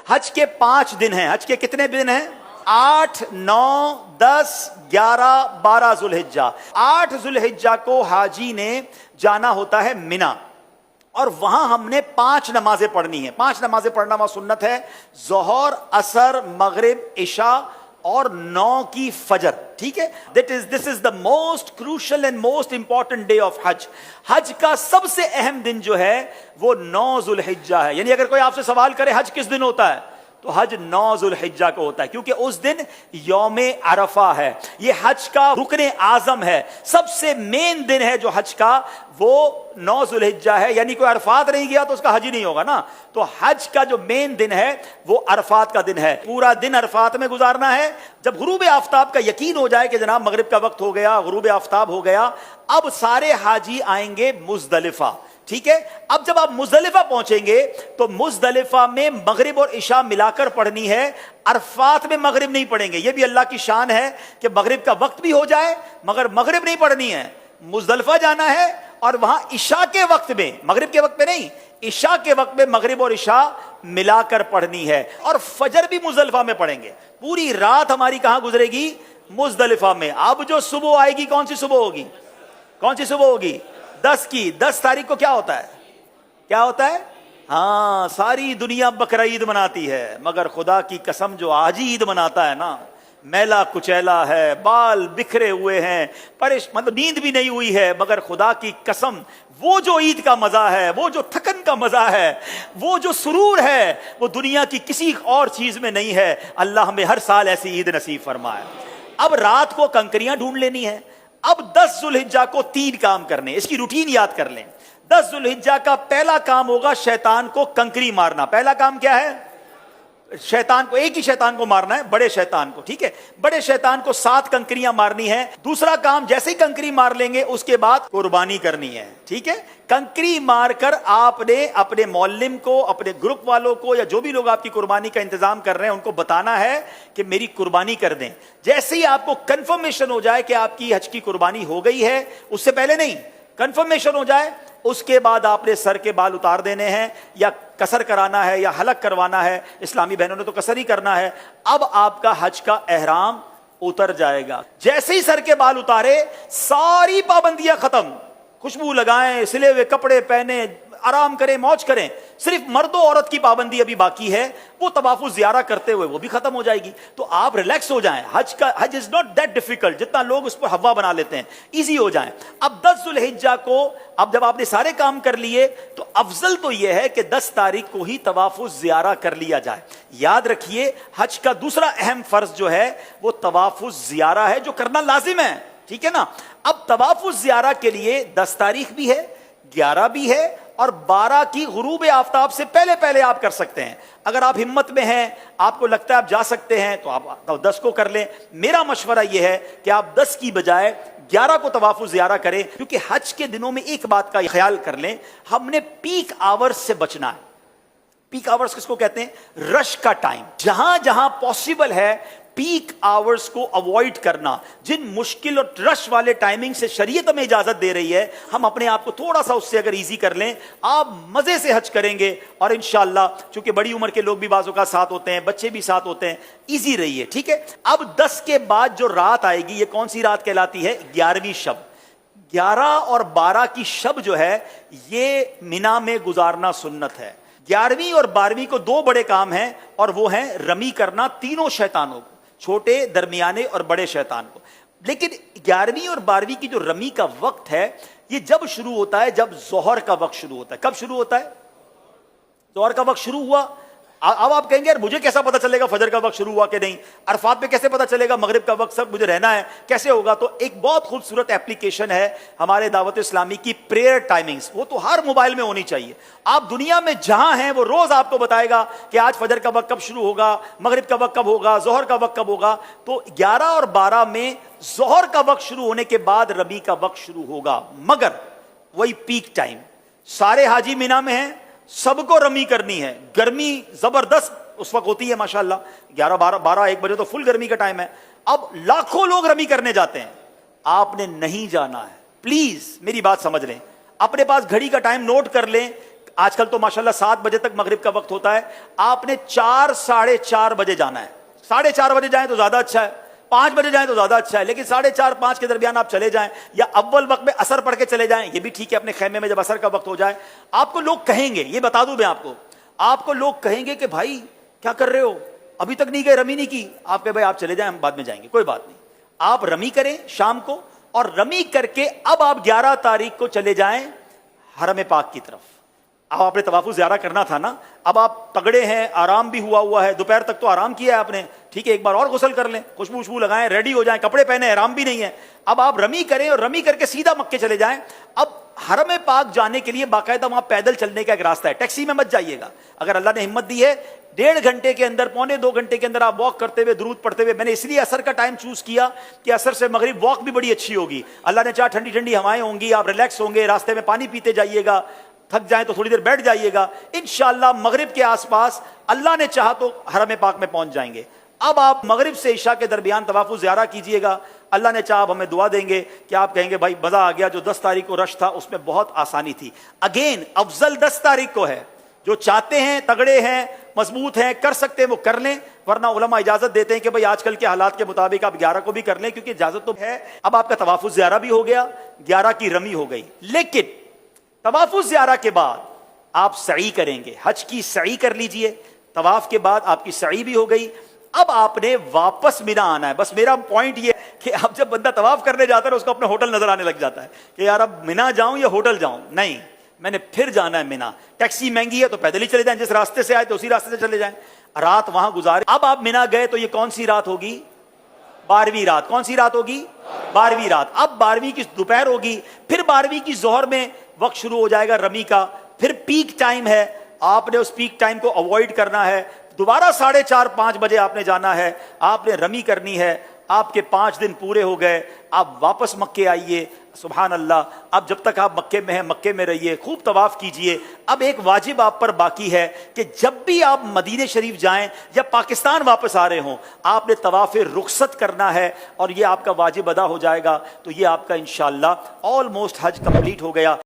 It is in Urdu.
حج کے 5 دن ہیں. حج کے کتنے دن ہیں؟ 8 9 10 11 12 ذوالحجہ. 8 ذوالحجہ کو حاجی نے جانا ہوتا ہے مینا، اور وہاں ہم نے 5 نمازیں پڑھنی ہیں. 5 نمازیں پڑھنا وہاں سنت ہے: ظہر، عصر، مغرب، عشاء اور 9 کی فجر. ٹھیک ہے، this is the most crucial and most important day of Hajj. حج کا سب سے اہم دن جو ہے وہ 9 ذوالحجہ ہے. یعنی اگر کوئی آپ سے سوال کرے حج کس دن ہوتا ہے، تو حج 9 ذوالحجہ کو ہوتا ہے، کیونکہ اس دن یوم عرفہ ہے. یہ حج کا رکن اعظم ہے، سب سے مین دن ہے جو حج کا، وہ 9 ذوالحجہ ہے. یعنی کوئی عرفات نہیں گیا تو اس کا حج ہی نہیں ہوگا نا. تو حج کا جو مین دن ہے وہ عرفات کا دن ہے. پورا دن عرفات میں گزارنا ہے. جب غروب آفتاب کا یقین ہو جائے کہ جناب مغرب کا وقت ہو گیا، غروب آفتاب ہو گیا، اب سارے حاجی آئیں گے مزدلفہ. ٹھیک ہے، اب جب آپ مزدلفہ پہنچیں گے تو مزدلفہ میں مغرب اور عشاء ملا کر پڑھنی ہے. عرفات میں مغرب نہیں پڑھیں گے. یہ بھی اللہ کی شان ہے کہ مغرب کا وقت بھی ہو جائے مگر مغرب نہیں پڑھنی ہے. مزدلفہ جانا ہے اور وہاں عشاء کے وقت میں، مغرب کے وقت میں نہیں، عشاء کے وقت میں مغرب اور عشاء ملا کر پڑھنی ہے. اور فجر بھی مزدلفہ میں پڑھیں گے. پوری رات ہماری کہاں گزرے گی؟ مزدلفہ میں. اب جو صبح آئے گی، کون سی صبح ہوگی؟ کون سی صبح ہوگی؟ 10 کی. 10 تاریخ کو کیا ہوتا ہے؟ کیا ہوتا ہے؟ ہاں، ساری دنیا بقرہ عید مناتی ہے، مگر خدا کی قسم جو آج عید مناتا ہے نا، میلا کچیلا ہے، بال بکھرے ہوئے ہیں، مطلب نیند بھی نہیں ہوئی ہے، مگر خدا کی قسم وہ جو عید کا مزہ ہے، وہ جو تھکن کا مزہ ہے، وہ جو سرور ہے، وہ دنیا کی کسی اور چیز میں نہیں ہے. اللہ ہمیں ہر سال ایسی عید نصیب فرمائے. اب رات کو کنکریاں ڈھونڈ لینی ہے. اب 10 ذوالحجہ کو 3 کام کرنے، اس کی روٹین یاد کر لیں. 10 ذوالحجہ کا پہلا کام ہوگا شیطان کو کنکری مارنا. پہلا کام کیا ہے؟ شیطان کو، ایک ہی شیطان کو مارنا ہے، بڑے شیطان کو. ٹھیک ہے، بڑے شیطان کو 7 کنکریاں مارنی ہے. دوسرا کام، جیسے ہی کنکری مار لیں گے اس کے بعد قربانی کرنی ہے. ٹھیک ہے، کنکری مار کر آپ نے اپنے معلم کو، اپنے گروپ والوں کو، یا جو بھی لوگ آپ کی قربانی کا انتظام کر رہے ہیں ان کو بتانا ہے کہ میری قربانی کر دیں. جیسے ہی آپ کو کنفرمیشن ہو جائے کہ آپ کی حج کی قربانی ہو گئی ہے، اس سے پہلے نہیں، کنفرمیشن ہو جائے، اس کے بعد آپ نے سر کے بال اتار دینے ہیں، یا قصر کرانا ہے یا حلق کروانا ہے. اسلامی بہنوں نے تو قصر ہی کرنا ہے. اب آپ کا حج کا احرام اتر جائے گا. جیسے ہی سر کے بال اتارے، ساری پابندیاں ختم. خوشبو لگائیں، سلے ہوئے کپڑے پہنے، آرام کریں، موج کریں. صرف مرد و عورت کی پابندی ابھی باقی ہے، وہ طواف الزیارہ کرتے ہوئے وہ بھی ختم ہو جائے گی. تو آپ ریلیکس ہو جائیں. حج از ناٹ دیٹ ڈیفیکلٹ جتنا لوگ اس پر ہوا بنا لیتے ہیں. ایزی ہو جائیں. اب 10 ذوالحجہ کو، اب جب آپ نے سارے کام کر لیے تو افضل تو یہ ہے کہ 10 تاریخ کو ہی طواف الزیارہ کر لیا جائے. یاد رکھیے، حج کا دوسرا اہم فرض جو ہے وہ طواف الزیارہ ہے، جو کرنا لازم ہے. ٹھیک ہے نا. اب طواف الزیارہ کے لیے 10 تاریخ بھی ہے، 11 بھی ہے، اور 12 کی غروب آفتاب سے پہلے پہلے آپ کر سکتے ہیں. اگر آپ ہمت میں ہیں، آپ کو لگتا ہے آپ جا سکتے ہیں، تو آپ 10 کو کر لیں. میرا مشورہ یہ ہے کہ آپ 10 کی بجائے 11 کو طواف الزیارہ کریں، کیونکہ حج کے دنوں میں ایک بات کا خیال کر لیں، ہم نے پیک آورز سے بچنا ہے. پیک آورز کس کو کہتے ہیں؟ رش کا ٹائم. جہاں جہاں پاسبل ہے پیک آورز کو اوائڈ کرنا. جن مشکل اور رش والے ٹائمنگ سے شریعت ہمیں اجازت دے رہی ہے، ہم اپنے آپ کو تھوڑا سا اس سے اگر ایزی کر لیں، آپ مزے سے حج کریں گے. اور انشاءاللہ چونکہ بڑی عمر کے لوگ بھی بعض اوقات ساتھ ہوتے ہیں، بچے بھی ساتھ ہوتے ہیں، ایزی رہیے. ٹھیک ہے. اب 10 کے بعد جو رات آئے گی، یہ کون سی رات کہلاتی ہے؟ 11ویں شب. 11 اور 12 کی شب جو ہے یہ مینا میں گزارنا سنت ہے. 11ویں اور 12ویں کو 2 بڑے کام ہیں، اور وہ ہیں رمی کرنا تینوں شیطانوں کو، چھوٹے، درمیانے اور بڑے شیطان کو. لیکن 11ویں اور 12ویں کی جو رمی کا وقت ہے، یہ جب شروع ہوتا ہے؟ جب ظہر کا وقت شروع ہوتا ہے. کب شروع ہوتا ہے؟ ظہر کا وقت شروع ہوا. اب آپ کہیں گے یار مجھے کیسا پتا چلے گا فجر کا وقت شروع ہوا کہ نہیں؟ عرفات پہ کیسے پتا چلے گا مغرب کا وقت سب مجھے رہنا ہے کیسے ہوگا؟ تو ایک بہت خوبصورت ایپلیکیشن ہے ہمارے دعوت اسلامی کی، پریئر ٹائمنگز. وہ تو ہر موبائل میں ہونی چاہیے. آپ دنیا میں جہاں ہیں وہ روز آپ کو بتائے گا کہ آج فجر کا وقت کب شروع ہوگا، مغرب کا وقت کب ہوگا، ظہر کا وقت کب ہوگا. تو 11 اور 12 میں ظہر کا وقت شروع ہونے کے بعد رمی کا وقت شروع ہوگا، مگر وہی پیک ٹائم. سارے حاجی مینا میں ہیں، سب کو رمی کرنی ہے. گرمی زبردست اس وقت ہوتی ہے ماشاءاللہ، 11 12 1 بجے تو فل گرمی کا ٹائم ہے. اب لاکھوں لوگ رمی کرنے جاتے ہیں، آپ نے نہیں جانا ہے. پلیز میری بات سمجھ لیں، اپنے پاس گھڑی کا ٹائم نوٹ کر لیں. آج کل تو ماشاءاللہ 7 بجے تک مغرب کا وقت ہوتا ہے، آپ نے 4 ساڑھے 4 بجے جانا ہے۔ 4:30 بجے جائیں تو زیادہ اچھا ہے، 5 بجے جائیں تو زیادہ اچھا ہے، لیکن 4:30 5 کے درمیان آپ چلے جائیں، یا اول وقت میں عصر پڑھ کے چلے جائیں، یہ بھی ٹھیک ہے، اپنے خیمے میں جب عصر کا وقت ہو جائے۔ آپ کو لوگ کہیں گے، یہ بتا دوں میں آپ کو لوگ کہیں گے کہ بھائی کیا کر رہے ہو، ابھی تک نہیں گئے، رمی نہیں کی۔ آپ کہ بھائی آپ چلے جائیں، ہم بعد میں جائیں گے، کوئی بات نہیں، آپ رمی کریں شام کو، اور رمی کر کے اب آپ 11 تاریخ کو چلے جائیں حرم پاک کی طرف۔ اب آپ نے طواف زیارہ کرنا تھا نا، اب آپ تگڑے ہیں، آرام بھی ہوا ہے، دوپہر تک تو آرام کیا ہے آپ نے، ٹھیک ہے، ایک بار اور غسل کر لیں، خوشبو لگائیں، ریڈی ہو جائیں، کپڑے پہنے، احرام بھی نہیں ہے، اب آپ رمی کریں اور رمی کر کے سیدھا مکے چلے جائیں۔ اب حرم پاک جانے کے لیے باقاعدہ وہاں پیدل چلنے کا ایک راستہ ہے، ٹیکسی میں مت جائیے گا، اگر اللہ نے ہمت دی ہے 1.5 گھنٹے کے اندر، 1.25 گھنٹے کے اندر آپ واک کرتے ہوئے، درود پڑھتے ہوئے، میں نے اس لیے عصر کا ٹائم چوز کیا کہ عصر سے مغرب واک بھی بڑی اچھی ہوگی، اللہ نے چاہا ٹھنڈی ٹھنڈی ہوائیں ہوں گی، آپ ریلیکس ہوں گے، راستے میں پانی پیتے جائیے گا، تھک جائیں تو تھوڑی دیر بیٹھ جائیے گا، انشاءاللہ مغرب کے آس پاس اللہ نے چاہا تو حرم پاک میں پہنچ جائیں گے۔ اب آپ مغرب سے عشاء کے درمیان طواف زیارہ کیجئے گا، اللہ نے چاہا ہمیں دعا دیں گے کہ آپ کہیں گے بھائی مزہ آ گیا، جو 10 تاریخ کو رش تھا اس میں بہت آسانی تھی۔ اگین افضل 10 تاریخ کو ہے، جو چاہتے ہیں، تگڑے ہیں، مضبوط ہیں، کر سکتے ہیں وہ کر لیں، ورنہ علماء اجازت دیتے ہیں کہ بھائی آج کل کے حالات کے مطابق آپ 11 کو بھی کر لیں، کیونکہ اجازت تو ہے۔ اب آپ کا طواف زیارہ بھی ہو گیا، 11 کی رمی ہو گئی، لیکن طواف زیارہ کے بعد آپ سعی کریں گے، حج کی سعی کر لیجئے، طواف کے بعد آپ کی سعی بھی ہو گئی، اب آپ نے واپس مینا آنا ہے۔ بس میرا پوائنٹ یہ کہ اب جب بندہ طواف کرنے جاتا ہے اس کو اپنا ہوٹل نظر آنے لگ جاتا ہے کہ یار اب مینا جاؤں یا ہوٹل جاؤں، نہیں، میں نے پھر جانا ہے مینا۔ ٹیکسی مہنگی ہے تو پیدل ہی چلے جائیں، جس راستے سے آئے تو اسی راستے سے چلے جائیں، رات وہاں گزارے۔ اب آپ مینا گئے تو یہ کون سی رات ہوگی؟ 12ویں رات۔ کون سی رات ہوگی؟ 12ویں رات۔ اب 12ویں کی دوپہر ہوگی، پھر 12ویں کی ظہر میں وقت شروع ہو جائے گا رمی کا، پھر پیک ٹائم ہے، آپ نے اس پیک ٹائم کو اوائڈ کرنا ہے، دوبارہ 4:30 5 بجے آپ نے جانا ہے، آپ نے رمی کرنی ہے، آپ کے 5 دن پورے ہو گئے، آپ واپس مکے آئیے۔ سبحان اللہ، اب جب تک آپ مکے میں ہیں مکے میں رہیے، خوب طواف کیجئے۔ اب ایک واجب آپ پر باقی ہے کہ جب بھی آپ مدینہ شریف جائیں یا پاکستان واپس آ رہے ہوں، آپ نے طواف رخصت کرنا ہے، اور یہ آپ کا واجب ادا ہو جائے گا، تو یہ آپ کا انشاءاللہ آلموسٹ حج کمپلیٹ ہو گیا۔